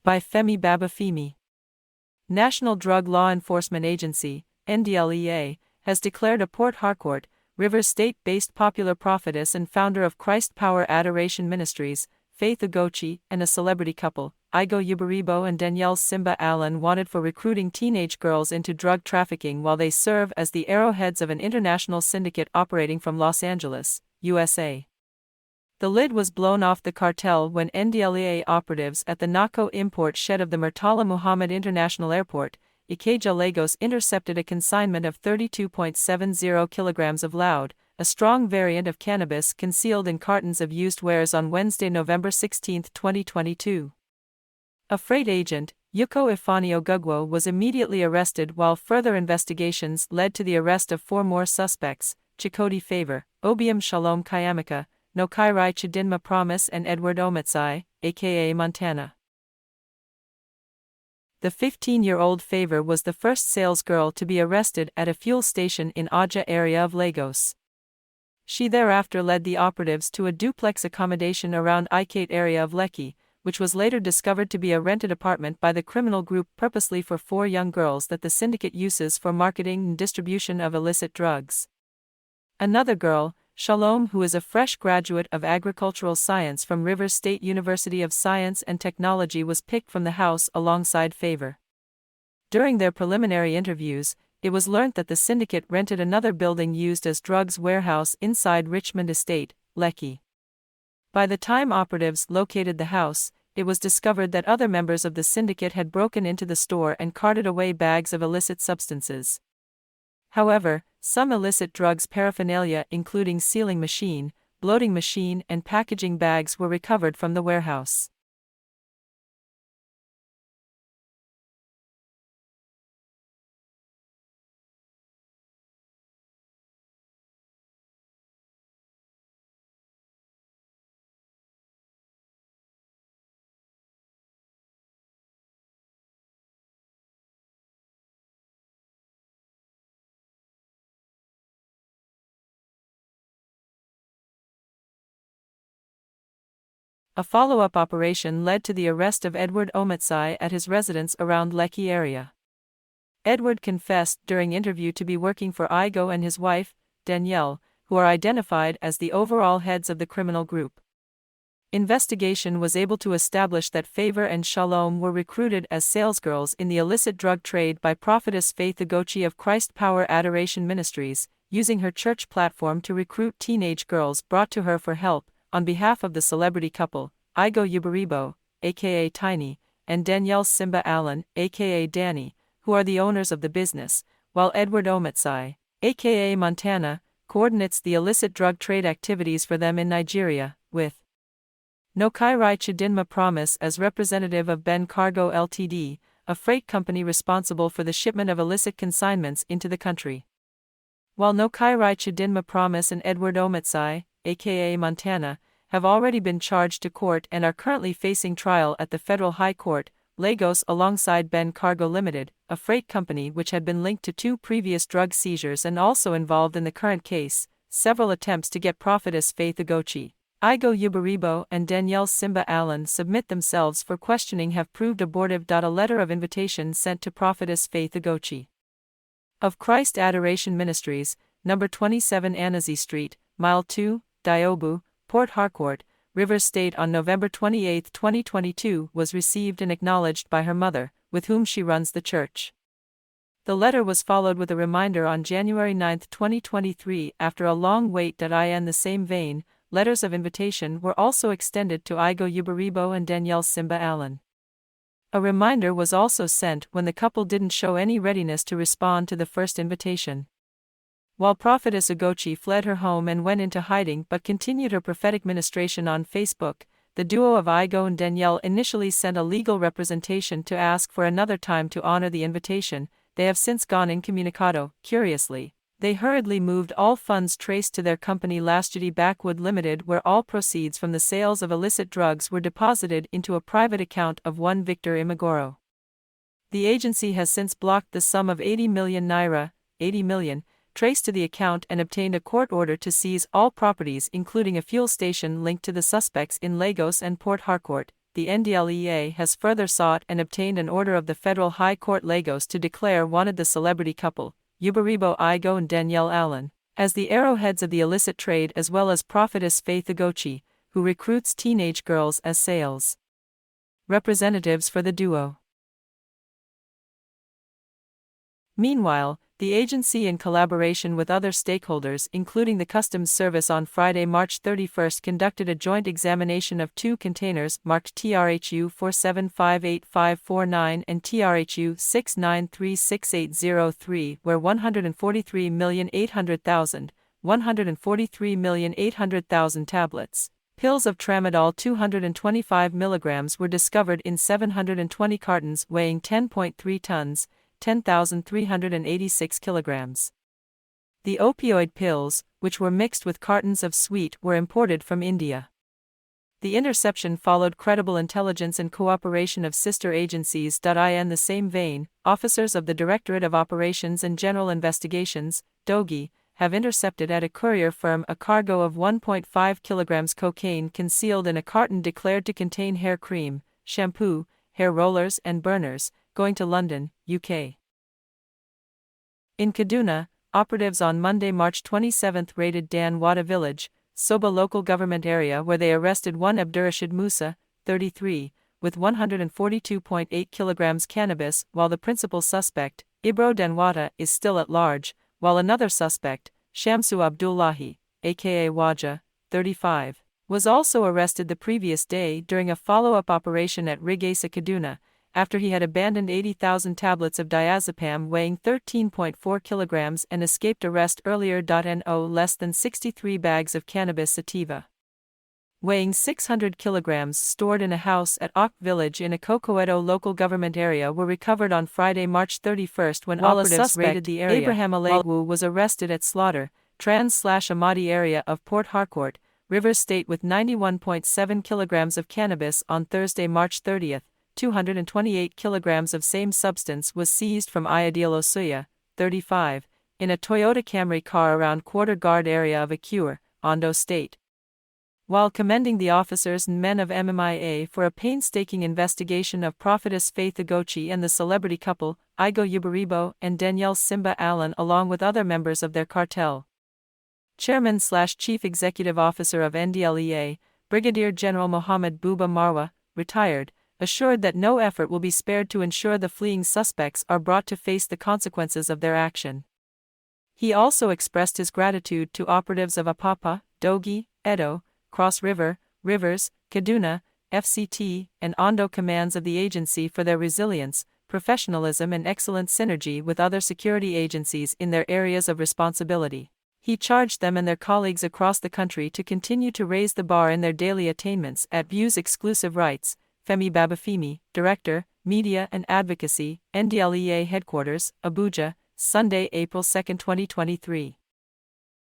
By Femi Babafemi. National Drug Law Enforcement Agency, NDLEA, has declared a Port Harcourt, Rivers State-based popular prophetess and founder of Christ Power Adoration Ministries, Faith Ugochi, and a celebrity couple, Igo Uberibo and Danielle Simba Allen, wanted for recruiting teenage girls into drug trafficking while they serve as the arrowheads of an international syndicate operating from Los Angeles, USA. The lid was blown off the cartel when NDLEA operatives at the NACO import shed of the Murtala Muhammad International Airport, Ikeja, Lagos, intercepted a consignment of 32.70 kilograms of loud, a strong variant of cannabis concealed in cartons of used wares on Wednesday, November 16, 2022. A freight agent, Yuko Ifani Ogugwo, was immediately arrested while further investigations led to the arrest of 4 more suspects, Chikoti Favor, Obiam Shalom Kayamika, Nokairai Chidinma Promise and Edward Ometsai, aka Montana. The 15-year-old Favor was the first salesgirl to be arrested at a fuel station in Aja area of Lagos. She thereafter led the operatives to a duplex accommodation around Ikate area of Lekki, which was later discovered to be a rented apartment by the criminal group purposely for 4 young girls that the syndicate uses for marketing and distribution of illicit drugs. Another girl, Shalom, who is a fresh graduate of agricultural science from Rivers State University of Science and Technology, was picked from the house alongside Favor. During their preliminary interviews, it was learnt that the syndicate rented another building used as drugs warehouse inside Richmond Estate, Lekki. By the time operatives located the house, it was discovered that other members of the syndicate had broken into the store and carted away bags of illicit substances. However, some illicit drugs paraphernalia including sealing machine, bloating machine and packaging bags were recovered from the warehouse. A follow-up operation led to the arrest of Edward Ometsai at his residence around Lekki area. Edward confessed during interview to be working for Igo and his wife, Danielle, who are identified as the overall heads of the criminal group. Investigation was able to establish that Favor and Shalom were recruited as salesgirls in the illicit drug trade by Prophetess Faith Ugochi of Christ Power Adoration Ministries, using her church platform to recruit teenage girls brought to her for help, on behalf of the celebrity couple, Igo Uberibo, aka Tiny, and Danielle Simba Allen, aka Danny, who are the owners of the business, while Edward Ometsai, aka Montana, coordinates the illicit drug trade activities for them in Nigeria, with Nokairai Chidinma Promise as representative of Ben Cargo Ltd., a freight company responsible for the shipment of illicit consignments into the country. While Nokairai Chidinma Promise and Edward Ometsai, aka Montana, have already been charged to court and are currently facing trial at the Federal High Court, Lagos, alongside Ben Cargo Limited, a freight company which had been linked to 2 previous drug seizures and also involved in the current case. Several attempts to get Prophetess Faith Ugochi, Igo Uberibo and Danielle Simba Allen submit themselves for questioning have proved abortive. A letter of invitation sent to Prophetess Faith Ugochi of Christ Adoration Ministries, number 27 Anazi Street, Mile 2, Diobu, Port Harcourt, Rivers State on November 28, 2022 was received and acknowledged by her mother, with whom she runs the church. The letter was followed with a reminder on January 9, 2023 after a long wait. In the same vein, letters of invitation were also extended to Igo Uberibo and Danielle Simba Allen. A reminder was also sent when the couple didn't show any readiness to respond to the first invitation. While Prophetess Ugochi fled her home and went into hiding but continued her prophetic ministration on Facebook, the duo of Igo and Danielle initially sent a legal representation to ask for another time to honor the invitation. They have since gone incommunicado. Curiously, they hurriedly moved all funds traced to their company Lastjudy Backwood Limited, where all proceeds from the sales of illicit drugs were deposited into a private account of one Victor Imagoro. The agency has since blocked the sum of 80 million naira, 80 million, traced to the account and obtained a court order to seize all properties including a fuel station linked to the suspects in Lagos and Port Harcourt, the NDLEA has further sought and obtained an order of the Federal High Court Lagos to declare wanted the celebrity couple, Yubaribo Igo and Danielle Allen, as the arrowheads of the illicit trade, as well as Prophetess Faith Ugochi, who recruits teenage girls as sales representatives for the duo. Meanwhile, the agency, in collaboration with other stakeholders including the Customs Service, on Friday, March 31, conducted a joint examination of two containers marked TRHU 4758549 and TRHU 6936803, where 143,800,000 tablets, pills of tramadol 225 mg were discovered in 720 cartons weighing 10.3 tons, 10,386 kilograms. The opioid pills, which were mixed with cartons of sweet, were imported from India. The interception followed credible intelligence and cooperation of sister agencies. In the same vein, officers of the Directorate of Operations and General Investigations, DOGI, have intercepted at a courier firm a cargo of 1.5 kilograms cocaine concealed in a carton declared to contain hair cream, shampoo, hair rollers and burners, going to London, UK. In Kaduna, operatives on Monday, March 27 raided Dan Wada village, Soba local government area, where they arrested one Abdurrashid Musa, 33, with 142.8 kilograms cannabis, while the principal suspect, Ibro Danwada, is still at large, while another suspect, Shamsu Abdullahi, aka Waja, 35, was also arrested the previous day during a follow-up operation at Rigasa, Kaduna, after he had abandoned 80,000 tablets of diazepam weighing 13.4 kilograms and escaped arrest earlier. No less than 63 bags of cannabis sativa weighing 600 kilograms stored in a house at Ok village in a Cocoedo local government area were recovered on Friday, March 31, when operatives raided the area. Abraham Alegwu was arrested at Slaughter, Trans/Amadi area of Port Harcourt, Rivers State with 91.7 kilograms of cannabis on Thursday, March 30. 228 kilograms of same substance was seized from Ayodele Osuya, 35, in a Toyota Camry car around Quarter Guard area of Akure, Ondo State. While commending the officers and men of MMIA for a painstaking investigation of Prophetess Faith Ugochi and the celebrity couple, Igo Yubaribo and Danielle Simba Allen, along with other members of their cartel, Chairman/Chief Executive Officer of NDLEA, Brigadier General Mohammed Buba Marwa, retired, assured that no effort will be spared to ensure the fleeing suspects are brought to face the consequences of their action. He also expressed his gratitude to operatives of Apapa, Dogi, Edo, Cross River, Rivers, Kaduna, FCT, and Ondo commands of the agency for their resilience, professionalism and excellent synergy with other security agencies in their areas of responsibility. He charged them and their colleagues across the country to continue to raise the bar in their daily attainments at Views Exclusive Rights. Femi Babafemi, Director, Media and Advocacy, NDLEA Headquarters, Abuja, Sunday, April 2, 2023.